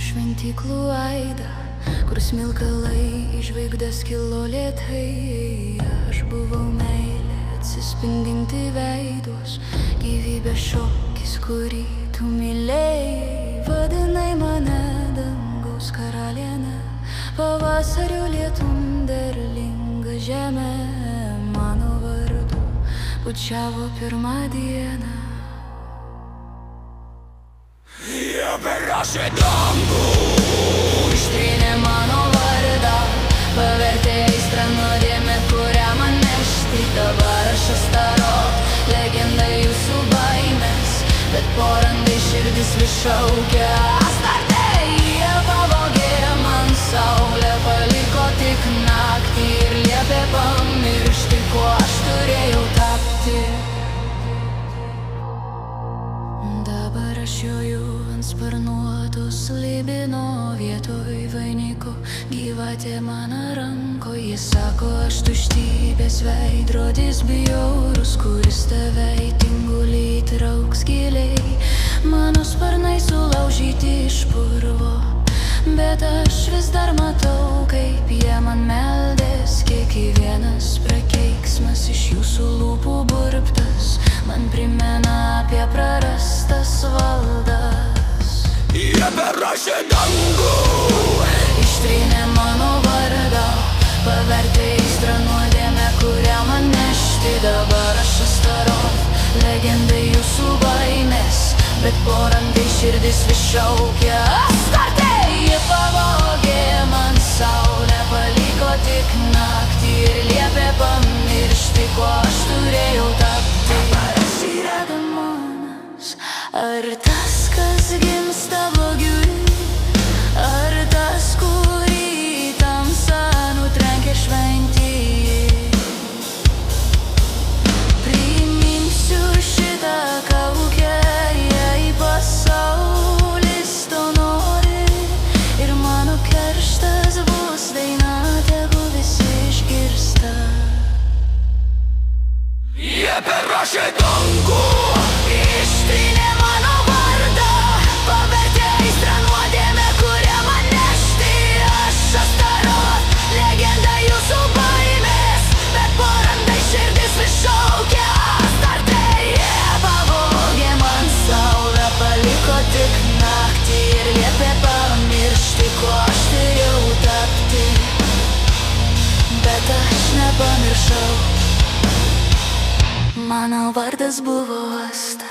Šventyklų aidą, kur smilkalai iš žvaigždės kilo lėtai. Aš buvau meilė atsispindinti veiduos, gyvybės šokis, kurį tu mylėjai. Vadinai mane dangaus karalienė, pavasario lietum derlinga žemė. Mano vardu bučiavo pirmą dieną. Jie perrašė dangų, ištrynė mano vardą, pavertė aistrą nuodėmę, kurią man nešti. Dabar aš astarot, legenda jūsų baimės, bet po randai širdis vis šaukia. Astarte, jie pavogė man saulę, paliko tik naktį ir liepė pamiršti, kuo aš turėjau tapti. Dabar aš joju ant sparnuotos slibino, vietoj vainiko gyvatė mano rankoje. Jis sako, aš tuštybės veidrodis bjaurus, kuris tave į tingulį trauks giliai. Mano sparnai sulaužyti iš purvo, bet aš vis dar matau, kaip jie man meldės. Kiekvienas prakeiksmas iš jūsų lūpų burptas man primena apie prarastas valdas. jie perrašė dangų, Ištrynė mano vardą, pavertė aistrą nuodėmę, kurią man nešti. Dabar aš astarot, legendai jūsų baimės, bet po randai širdis vis šaukia. Astarte, jie pavogė man saulę, paliko tik naktį ir liepė pamiršti, kuo aš turėjau tapti. Ar yra demonas, ar tas, kas gimsta blogiui, ar tas, kurį tamsa nutrenkė šventieji? Priminsiu šitą kaukę, jei pasaulis to nori, ir mano kerštas bus daina, tegu visi išgirsta. jie perrašė dangų, Ištrynė mano vardą, pavertė aistrą nuodėmę, kurią man nešti. Aš astarot, legenda jūsų baimės, bet po randai širdis vis šaukia. Astarte, jie pavogė man saulę, paliko tik naktį ir liepė pamiršti, kuo aš turėjau tapti. Bet aš nepamiršau, mano vardas buvo Asta.